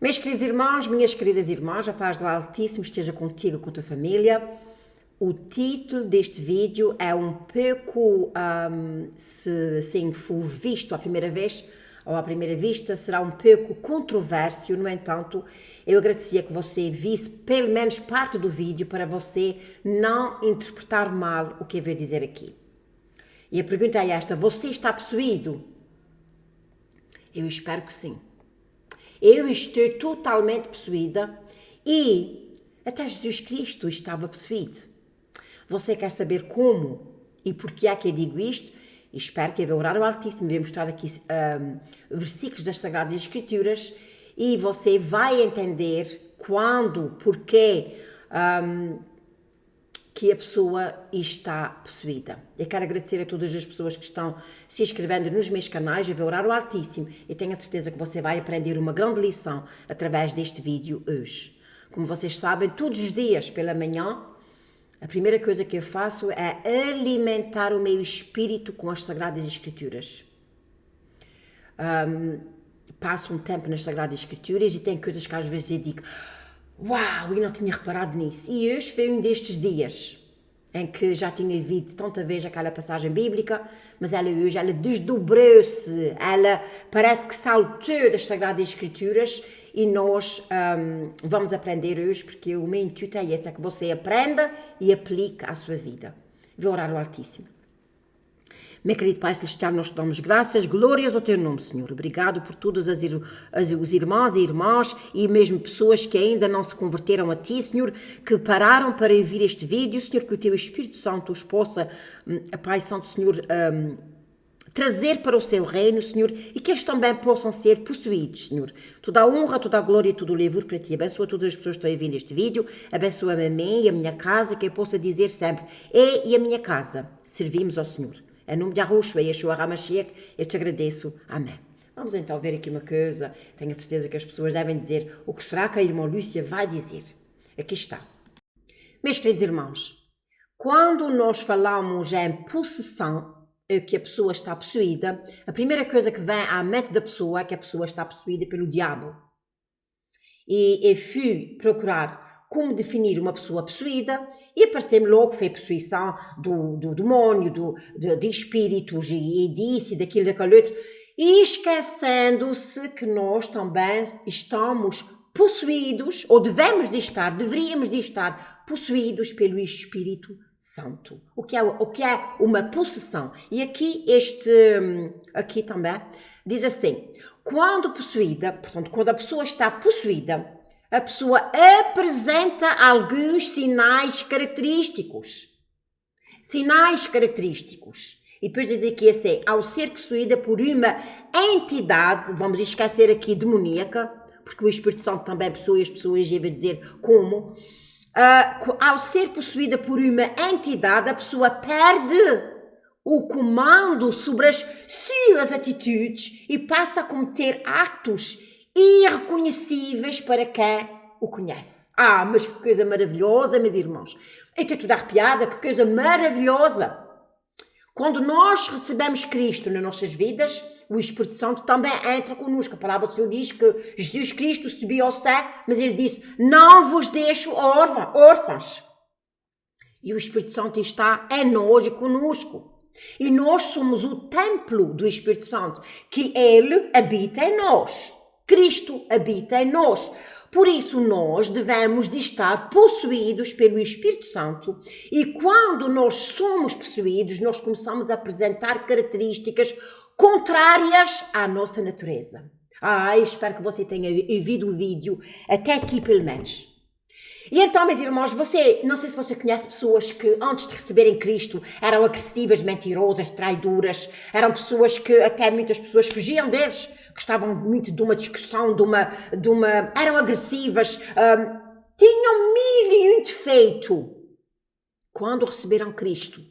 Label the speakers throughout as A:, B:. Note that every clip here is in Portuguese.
A: Meus queridos irmãos, minhas queridas irmãs, a paz do Altíssimo esteja contigo, com a tua família. O título deste vídeo é um pouco, se for visto à primeira vez, ou à primeira vista, será um pouco controverso. No entanto, eu agradecia que você visse pelo menos parte do vídeo para você não interpretar mal o que eu vou dizer aqui. E a pergunta é esta: você está possuído? Eu espero que sim. Eu estou totalmente possuída e até Jesus Cristo estava possuído. Você quer saber como e porquê é que eu digo isto? Espero que eu vou orar ao Altíssimo e mostrar aqui versículos das Sagradas Escrituras e você vai entender quando, porquê que a pessoa está possuída. Eu quero agradecer a todas as pessoas que estão se inscrevendo nos meus canais. Eu vou orar ao Altíssimo e tenho a certeza que você vai aprender uma grande lição através deste vídeo hoje. Como vocês sabem, todos os dias pela manhã, a primeira coisa que eu faço é alimentar o meu espírito com as Sagradas Escrituras. Passo um tempo nas Sagradas Escrituras e tem coisas que às vezes eu digo: uau, eu não tinha reparado nisso. E hoje foi um destes dias em que já tinha ouvido tanta vez aquela passagem bíblica, mas ela hoje, ela desdobrou-se, ela parece que saltou das Sagradas Escrituras e nós vamos aprender hoje, porque o meu intuito é esse, é que você aprenda e aplique à sua vida. Vou orar ao Altíssimo. Meu querido Pai Celestial, nós te damos graças, glórias ao teu nome, Senhor. Obrigado por todos os irmãos e irmãs e mesmo pessoas que ainda não se converteram a ti, Senhor, que pararam para ouvir este vídeo, Senhor, que o teu Espírito Santo os possa, Pai Santo, Senhor, trazer para o seu reino, Senhor, e que eles também possam ser possuídos, Senhor. Toda a honra, toda a glória e todo o louvor para ti. Abençoa todas as pessoas que estão a ouvir este vídeo, abençoa-me a mim e a minha casa, que eu possa dizer sempre: eu e a minha casa servimos ao Senhor. Em nome de Yahushua e Yeshua HaMashiach, eu te agradeço. Amém. Vamos então ver aqui uma coisa. Tenho a certeza que as pessoas devem dizer: o que será que a irmã Lúcia vai dizer? Aqui está. Meus queridos irmãos, quando nós falamos em possessão, que a pessoa está possuída, a primeira coisa que vem à mente da pessoa é que a pessoa está possuída pelo diabo. E eu fui procurar como definir uma pessoa possuída e apareceu-me logo que foi a possuição do demónio, de espíritos e disso e daquilo, daquele outro, e esquecendo-se que nós também estamos possuídos, ou deveríamos de estar possuídos pelo Espírito Santo. O que é uma possessão? E aqui também diz assim: quando possuída, portanto, quando a pessoa está possuída, a pessoa apresenta alguns sinais característicos. Sinais característicos. E depois diz aqui assim: ao ser possuída por uma entidade, vamos esquecer aqui demoníaca, porque o Espírito Santo também possui as pessoas, e eu vou dizer como. Ao ser possuída por uma entidade, a pessoa perde o comando sobre as suas atitudes e passa a cometer atos irreconhecíveis para quem o conhece. Mas que coisa maravilhosa, meus irmãos. Eu estou toda arrepiada, que coisa maravilhosa. Quando nós recebemos Cristo nas nossas vidas, o Espírito Santo também entra connosco. A palavra do Senhor diz que Jesus Cristo subiu ao céu, mas ele disse: não vos deixo órfãos. E o Espírito Santo está em nós e connosco. E nós somos o templo do Espírito Santo, que ele habita em nós. Cristo habita em nós. Por isso nós devemos de estar possuídos pelo Espírito Santo, e quando nós somos possuídos, nós começamos a apresentar características contrárias à nossa natureza. Espero que você tenha ouvido o vídeo até aqui pelo menos. E então, meus irmãos, não sei se você conhece pessoas que antes de receberem Cristo eram agressivas, mentirosas, traidoras, eram pessoas que até muitas pessoas fugiam deles, gostavam muito de uma discussão, eram agressivas, tinham 1001 defeito quando receberam Cristo.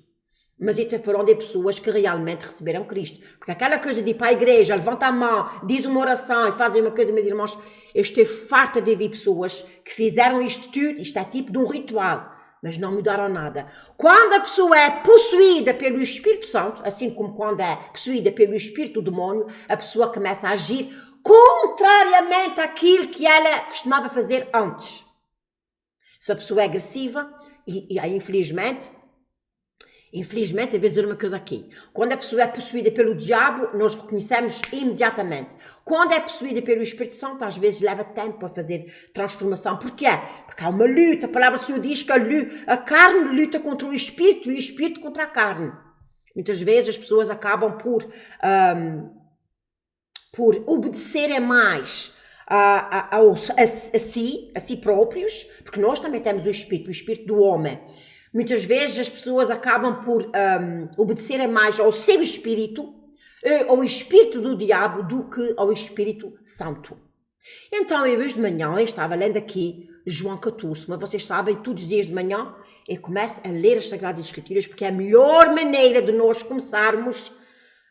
A: Mas isto é falando de pessoas que realmente receberam Cristo. Porque aquela coisa de ir para a igreja, levanta a mão, diz uma oração e fazem uma coisa, meus irmãos, eu estou farta de ouvir pessoas que fizeram isto tudo, isto é tipo de um ritual, mas não mudaram nada. Quando a pessoa é possuída pelo Espírito Santo, assim como quando é possuída pelo espírito do demónio, a pessoa começa a agir contrariamente exatamente aquilo que ela costumava fazer antes. Se a pessoa é agressiva, e infelizmente, eu vou dizer uma coisa aqui. Quando a pessoa é possuída pelo diabo, nós reconhecemos imediatamente. Quando é possuída pelo Espírito Santo, às vezes leva tempo para fazer transformação. Porquê? Porque há uma luta. A palavra do Senhor diz que a carne luta contra o Espírito e o Espírito contra a carne. Muitas vezes as pessoas acabam por obedecerem mais a si próprios, porque nós também temos o Espírito do homem. Muitas vezes as pessoas acabam por obedecerem mais ao seu espírito, ao espírito do diabo, do que ao Espírito Santo. Então, eu hoje de manhã, eu estava lendo aqui João 14, mas vocês sabem, todos os dias de manhã, eu começo a ler as Sagradas Escrituras, porque é a melhor maneira de nós começarmos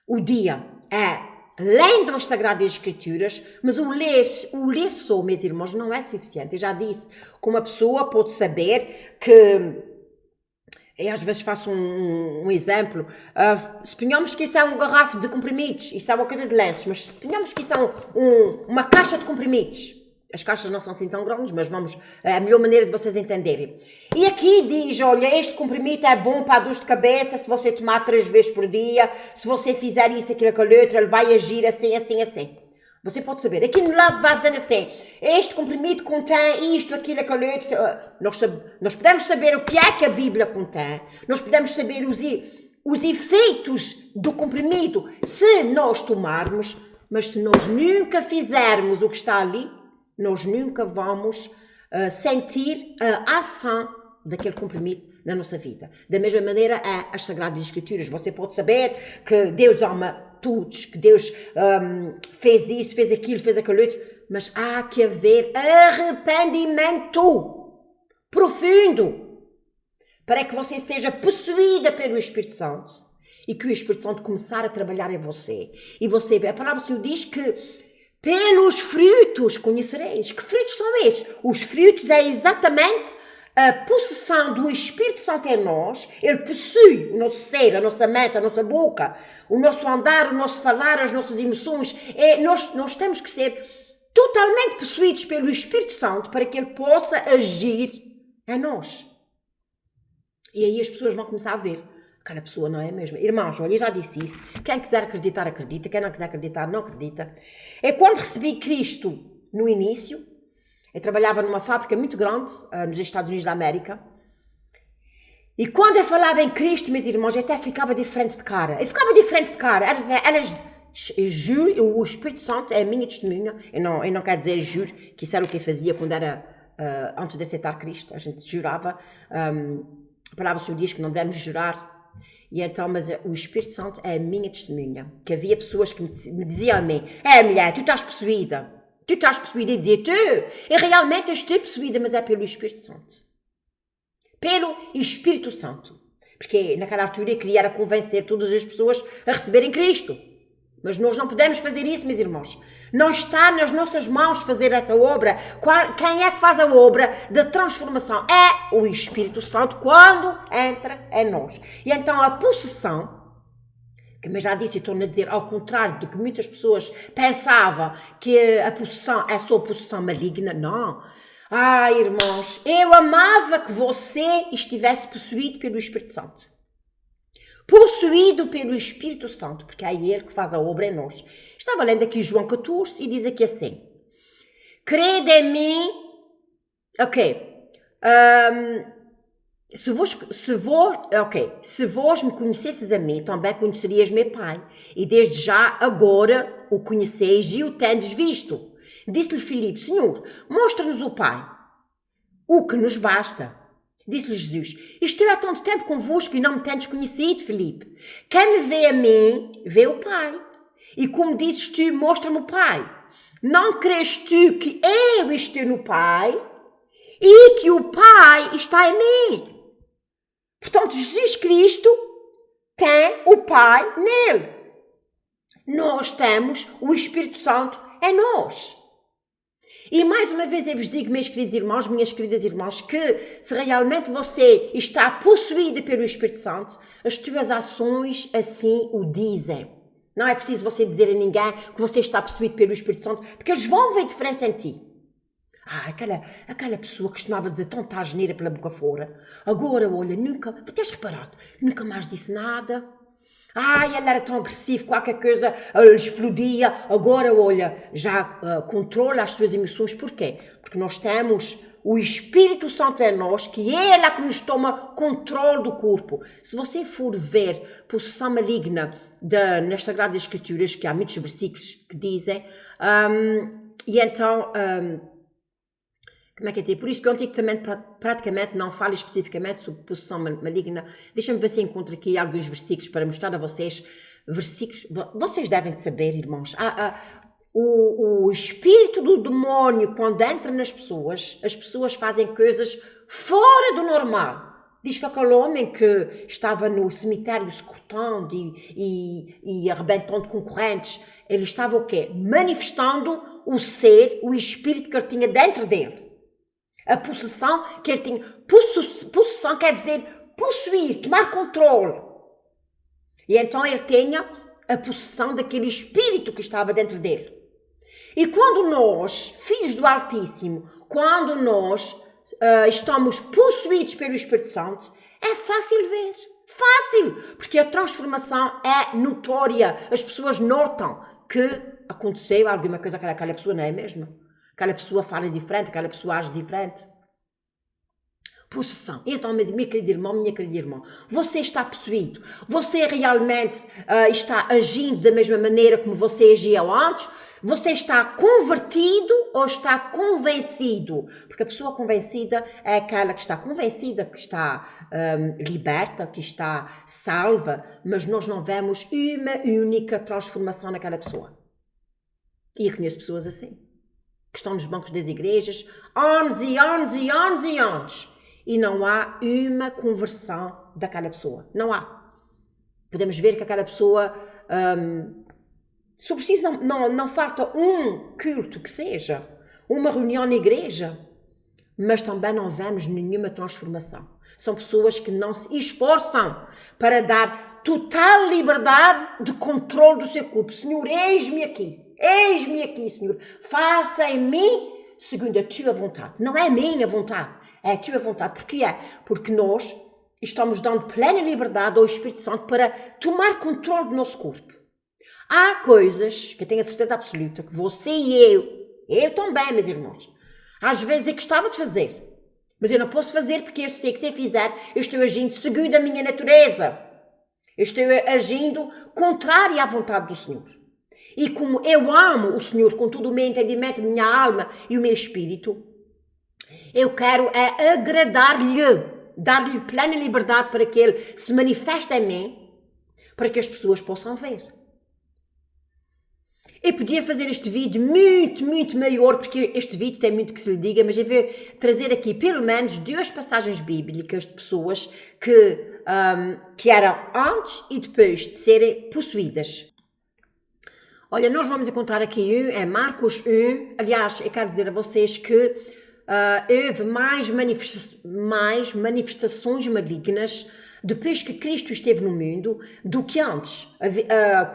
A: o dia. Lendo as Sagradas Escrituras, mas o ler só, meus irmãos, não é suficiente. Eu já disse que uma pessoa pode saber que... Eu às vezes faço um exemplo. Suponhamos que isso é um garrafo de comprimidos, isso é uma coisa de lenços, mas suponhamos que isso é uma caixa de comprimidos. As caixas não são assim tão grandes, mas é a melhor maneira de vocês entenderem. E aqui diz, olha, este comprimido é bom para a dor de cabeça, se você tomar 3 vezes por dia, se você fizer isso, aquilo, aquilo outro, ele vai agir assim, assim, assim. Você pode saber. Aqui no lado vai dizendo assim, este comprimido contém isto, aquilo, aquilo outro. Nós podemos saber o que é que a Bíblia contém. Nós podemos saber os efeitos do comprimido se nós tomarmos, mas se nós nunca fizermos o que está ali, nós nunca vamos sentir a ação daquele comprimido na nossa vida. Da mesma maneira, as Sagradas Escrituras. Você pode saber que Deus ama todos, que Deus fez isso, fez aquilo, fez aquilo outro, mas há que haver arrependimento profundo para que você seja possuída pelo Espírito Santo e que o Espírito Santo começar a trabalhar em você. E você, a palavra do Senhor diz que pelos frutos conhecereis. Que frutos são esses? Os frutos é exatamente a possessão do Espírito Santo em nós. Ele possui o nosso ser, a nossa mente, a nossa boca, o nosso andar, o nosso falar, as nossas emoções. Nós temos que ser totalmente possuídos pelo Espírito Santo para que ele possa agir em nós. E aí as pessoas vão começar a ver. Aquela pessoa não é mesmo. Irmãos, olha, eu já disse isso. Quem quiser acreditar, acredita. Quem não quiser acreditar, não acredita. É quando recebi Cristo no início. Eu trabalhava numa fábrica muito grande nos Estados Unidos da América. E quando eu falava em Cristo, meus irmãos, eu até ficava diferente de cara. Eu ficava diferente de cara. Eu juro, o Espírito Santo é a minha testemunha. Eu não quero dizer juro, que isso era o que eu fazia quando era antes de aceitar Cristo. A gente jurava. A palavra do Senhor diz que não devemos jurar. E então, mas o Espírito Santo é a minha testemunha. Que havia pessoas que me diziam a mim, mulher, tu estás possuída. Tu estás possuída. E dizia, eu realmente estou possuída, mas é pelo Espírito Santo. Pelo Espírito Santo. Porque naquela altura eu queria convencer todas as pessoas a receberem Cristo. Mas nós não podemos fazer isso, meus irmãos. Não está nas nossas mãos fazer essa obra. Quem é que faz a obra de transformação? É o Espírito Santo quando entra em nós. E então a possessão, que eu já disse e estou a dizer, ao contrário do que muitas pessoas pensavam que a possessão é só possessão maligna, não. Irmãos, eu amava que você estivesse possuído pelo Espírito Santo. Possuído pelo Espírito Santo, porque é ele que faz a obra em nós. Estava lendo aqui João 14 e diz aqui assim, crede em mim, se vós me conhecesses a mim, também conhecerias meu Pai, e desde já agora o conheceis e o tendes visto. Disse-lhe Filipe, Senhor, mostra-nos o Pai, o que nos basta. Disse-lhe Jesus, estou há tanto tempo convosco e não me tendes conhecido, Filipe. Quem me vê a mim, vê o Pai. E como dizes tu, mostra-me o Pai. Não crês tu que eu estou no Pai e que o Pai está em mim? Portanto, Jesus Cristo tem o Pai nele. Nós temos o Espírito Santo em nós. E mais uma vez eu vos digo, meus queridos irmãos, minhas queridas irmãs, que se realmente você está possuída pelo Espírito Santo, as tuas ações assim o dizem. Não é preciso você dizer a ninguém que você está possuído pelo Espírito Santo, porque eles vão ver diferença em ti. Aquela pessoa que costumava dizer tanta asneira pela boca fora. Agora, olha, nunca, tens reparado, nunca mais disse nada. Ele era tão agressivo, qualquer coisa explodia. Agora, olha, já controla as suas emoções. Porquê? Porque nós temos o Espírito Santo em nós, que é ele que nos toma controle do corpo. Se você for ver possessão maligna nas Sagradas Escrituras, que há muitos versículos que dizem, e então... como é que é dizer? Por isso que o Antigo Testamento praticamente não fala especificamente sobre possessão maligna. Deixa-me ver se encontro aqui alguns versículos para mostrar a vocês. Versículos, vocês devem saber, irmãos. O espírito do demónio, quando entra nas pessoas, as pessoas fazem coisas fora do normal. Diz que aquele homem que estava no cemitério se cortando e arrebentando concorrentes, ele estava o quê? Manifestando o ser, o espírito que ele tinha dentro dele. A possessão que ele tinha. Possessão quer dizer possuir, tomar controle. E então ele tinha a possessão daquele espírito que estava dentro dele. E quando nós, filhos do Altíssimo, quando nós estamos possuídos pelo Espírito Santo, é fácil ver. Fácil! Porque a transformação é notória. As pessoas notam que aconteceu alguma coisa que aquela pessoa não é mesmo. Aquela pessoa fala diferente, aquela pessoa age diferente. Possessão. Então, mas minha querida irmã, você está possuído. Você realmente está agindo da mesma maneira como você agia antes? Você está convertido ou está convencido? Porque a pessoa convencida é aquela que está convencida, que está liberta, que está salva, mas nós não vemos uma única transformação naquela pessoa. E eu conheço pessoas assim, que estão nos bancos das igrejas, anos e anos e anos e anos, e não há uma conversão daquela pessoa. Não há. Podemos ver que aquela pessoa, se preciso, não falta um culto que seja, uma reunião na igreja, mas também não vemos nenhuma transformação. São pessoas que não se esforçam para dar total liberdade de controle do seu corpo. Senhor, eis-me aqui, Senhor. Faça em mim segundo a tua vontade. Não é a minha vontade, é a tua vontade. Porquê é? Porque nós estamos dando plena liberdade ao Espírito Santo para tomar controle do nosso corpo. Há coisas que eu tenho a certeza absoluta que você e eu também, meus irmãos, às vezes eu gostava de fazer, mas eu não posso fazer porque eu sei que se eu fizer, eu estou agindo segundo a minha natureza. Eu estou agindo contrário à vontade do Senhor. E como eu amo o Senhor com todo o meu entendimento, minha alma e o meu espírito, eu quero agradar-lhe, dar-lhe plena liberdade para que Ele se manifeste em mim, para que as pessoas possam ver. Eu podia fazer este vídeo muito, muito maior, porque este vídeo tem muito que se lhe diga, mas eu vou trazer aqui pelo menos 2 passagens bíblicas de pessoas que eram antes e depois de serem possuídas. Olha, nós vamos encontrar aqui é Marcos 1. Aliás, eu quero dizer a vocês que houve mais manifestações malignas depois que Cristo esteve no mundo do que antes.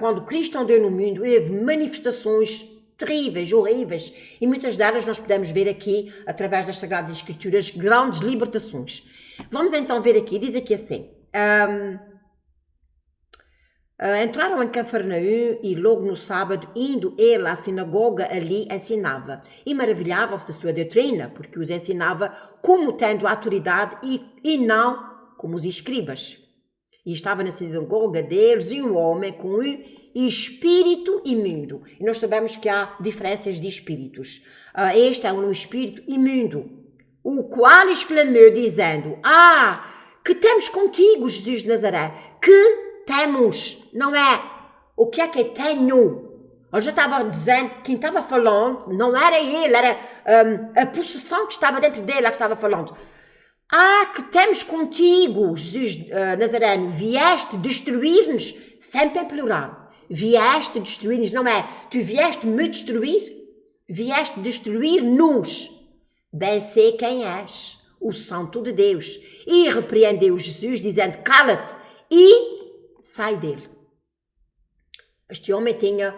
A: Quando Cristo andou no mundo, houve manifestações terríveis, horríveis, e muitas delas nós podemos ver aqui, através das Sagradas Escrituras, grandes libertações. Vamos então ver aqui, diz aqui assim... entraram em Cafarnaum e logo no sábado, indo ele à sinagoga, ali ensinava. E maravilhavam-se da sua doutrina, porque os ensinava como tendo autoridade e não como os escribas. E estava na sinagoga deles um homem com um espírito imundo. E nós sabemos que há diferenças de espíritos. Este é um espírito imundo, o qual exclamou dizendo: que temos contigo, Jesus de Nazaré? Que temos, não é o que é que eu tenho. Eu já estava dizendo, quem estava falando não era ele, era a possessão que estava dentro dele que estava falando. Que temos contigo, Jesus Nazareno, vieste destruir-nos, sempre em plural. Vieste destruir-nos, não é tu vieste me destruir, vieste destruir-nos. Bem sei quem és, o Santo de Deus. E repreendeu Jesus, dizendo: cala-te e sai dele. Este homem tinha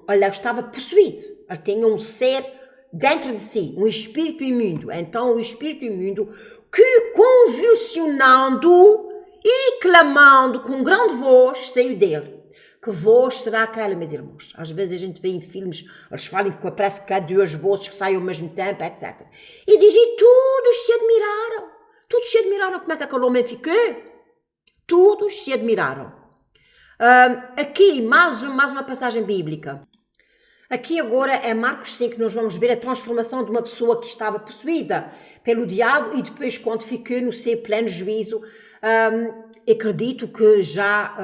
A: ele estava possuído, ele tinha um ser dentro de si, um espírito imundo. Então o espírito imundo, que convulsionando e clamando com grande voz, saiu dele. Que voz será aquela, meus irmãos? Às vezes a gente vê em filmes, eles falam que parece que há duas vozes que saem ao mesmo tempo, etc. E diz, e todos se admiraram. Todos se admiraram como é que aquele homem ficou. Todos se admiraram. Aqui, mais uma passagem bíblica. Aqui agora é Marcos 5, nós vamos ver a transformação de uma pessoa que estava possuída pelo diabo e depois quando ficou no seu pleno juízo, acredito que já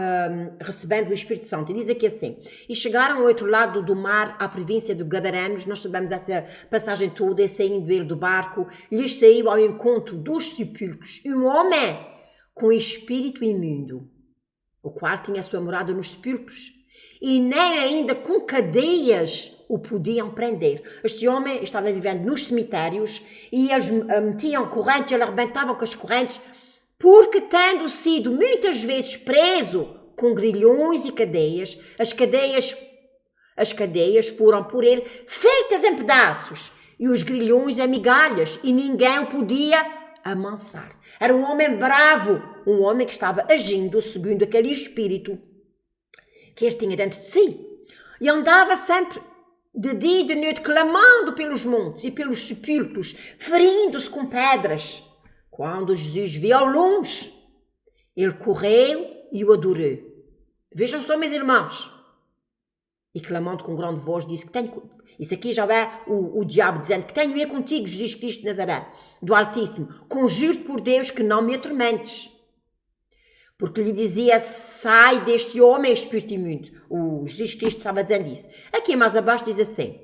A: recebendo o Espírito Santo. E diz aqui assim, e chegaram ao outro lado do mar, à província de Gadarenos, nós sabemos essa passagem toda, e saindo ele do barco, lhes saiu ao encontro dos sepulcros um homem com espírito imundo, o qual tinha a sua morada nos sepulcros, e nem ainda com cadeias o podiam prender. Este homem estava vivendo nos cemitérios e eles metiam correntes, eles arrebentavam com as correntes, porque tendo sido muitas vezes preso com grilhões e cadeias, as cadeias foram por ele feitas em pedaços e os grilhões em migalhas e ninguém o podia amansar. Era um homem bravo, um homem que estava agindo segundo aquele espírito que ele tinha dentro de si. E andava sempre de dia e de noite clamando pelos montes e pelos sepulcros, ferindo-se com pedras. Quando Jesus viu ao longe, ele correu e o adorou. Vejam só, meus irmãos. E clamando com grande voz disse que tenho... Isso aqui já é o diabo dizendo que tenho eu contigo, Jesus Cristo de Nazaré, do Altíssimo. Conjuro-te por Deus que não me atormentes. Porque lhe dizia, sai deste homem, espírito imundo. O Jesus Cristo estava dizendo isso. Aqui mais abaixo diz assim.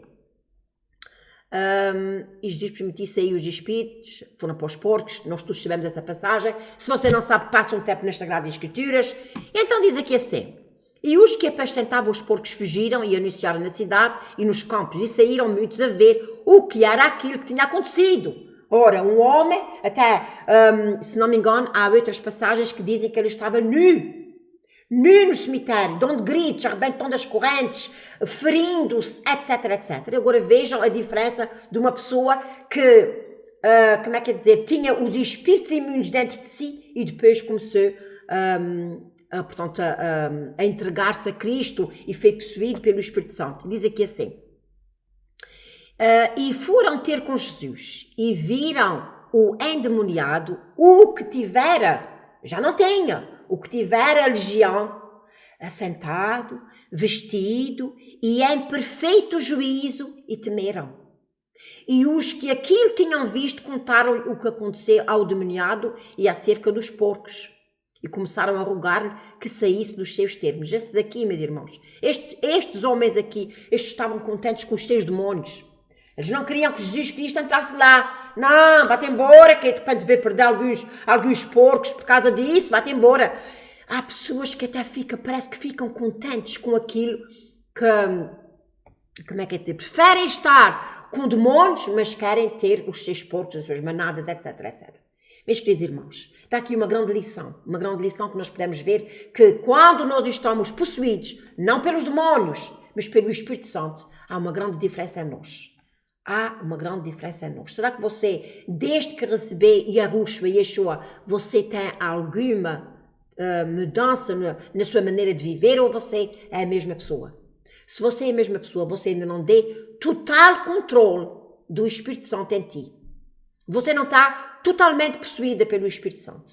A: E Jesus permitiu sair os espíritos, foram para os porcos, nós todos sabemos essa passagem. Se você não sabe, passa um tempo nas Sagradas Escrituras. E então diz aqui assim. E os que apacentavam os porcos fugiram e anunciaram na cidade e nos campos, e saíram muitos a ver o que era aquilo que tinha acontecido. Ora, um homem, até, se não me engano, há outras passagens que dizem que ele estava nu no cemitério, dando gritos, arrebentando as correntes, ferindo-se, etc, etc. Agora vejam a diferença de uma pessoa que, como é que é dizer, tinha os espíritos imunes dentro de si e depois começou portanto, a entregar-se a Cristo e foi possuído pelo Espírito Santo. Diz aqui assim, e foram ter com Jesus e viram o endemoniado, o que tivera, já não tinha, o que tivera a legião, assentado, vestido e em perfeito juízo, e temeram. E os que aquilo tinham visto contaram o que aconteceu ao demoniado e acerca dos porcos. E começaram a rogar-lhe que saísse dos seus termos. Esses aqui, meus irmãos, estes homens aqui, estes estavam contentes com os seus demónios. Eles não queriam que Jesus Cristo entrasse lá. Não, vá-te embora, que de repente vai perder alguns porcos por causa disso, vá-te embora. Há pessoas que até parece que ficam contentes com aquilo que, como é que é dizer, preferem estar com demónios, mas querem ter os seus porcos, as suas manadas, etc, etc. Meus queridos irmãos, está aqui uma grande lição que nós podemos ver, que quando nós estamos possuídos, não pelos demónios, mas pelo Espírito Santo, há uma grande diferença em nós. Há uma grande diferença em nós. Será que você, desde que recebeu Yahushua e Yeshua, você tem alguma mudança na sua maneira de viver ou você é a mesma pessoa? Se você é a mesma pessoa, você ainda não dê total controle do Espírito Santo em ti. Você não está totalmente possuída pelo Espírito Santo.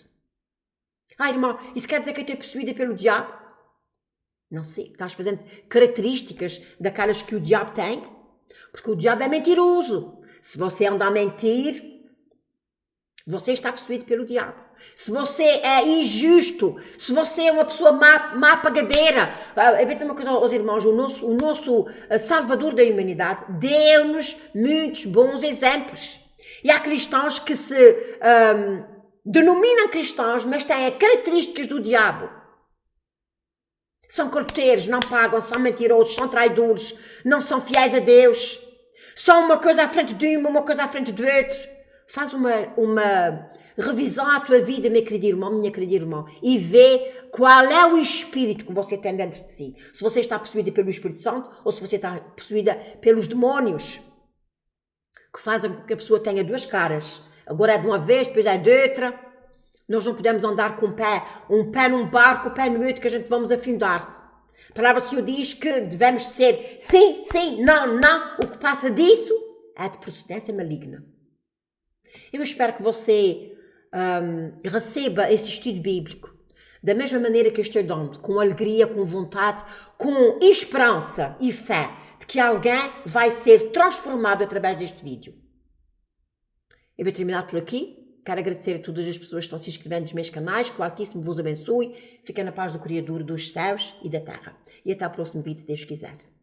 A: Irmão, isso quer dizer que eu estou possuída pelo diabo? Não sei, estás fazendo características daquelas que o diabo tem? Porque o diabo é mentiroso. Se você anda a mentir, você está possuído pelo diabo. Se você é injusto, se você é uma pessoa má pagadeira, eu vou dizer uma coisa aos irmãos, o nosso Salvador da humanidade deu-nos muitos bons exemplos. E há cristãos que se denominam cristãos, mas têm características do diabo. São corteiros, não pagam, são mentirosos, são traidores, não são fiéis a Deus. São uma coisa à frente de uma coisa à frente do outro. Faz revisar a tua vida, meu querido irmão, minha querida irmã, e ver qual é o espírito que você tem dentro de si. Se você está possuída pelo Espírito Santo ou se você está possuída pelos demónios, que fazem com que a pessoa tenha duas caras. Agora é de uma vez, depois é de outra. Nós não podemos andar com um pé num barco, um pé no outro, que a gente vamos afundar-se. A palavra do Senhor diz que devemos ser sim, sim, não, não. O que passa disso é de procedência maligna. Eu espero que você receba esse estudo bíblico da mesma maneira que eu estou dando, com alegria, com vontade, com esperança e fé de que alguém vai ser transformado através deste vídeo. Eu vou terminar por aqui. Quero agradecer a todas as pessoas que estão se inscrevendo nos meus canais, que o Altíssimo vos abençoe. Fiquem na paz do Criador dos céus e da terra. E até ao próximo vídeo, se Deus quiser.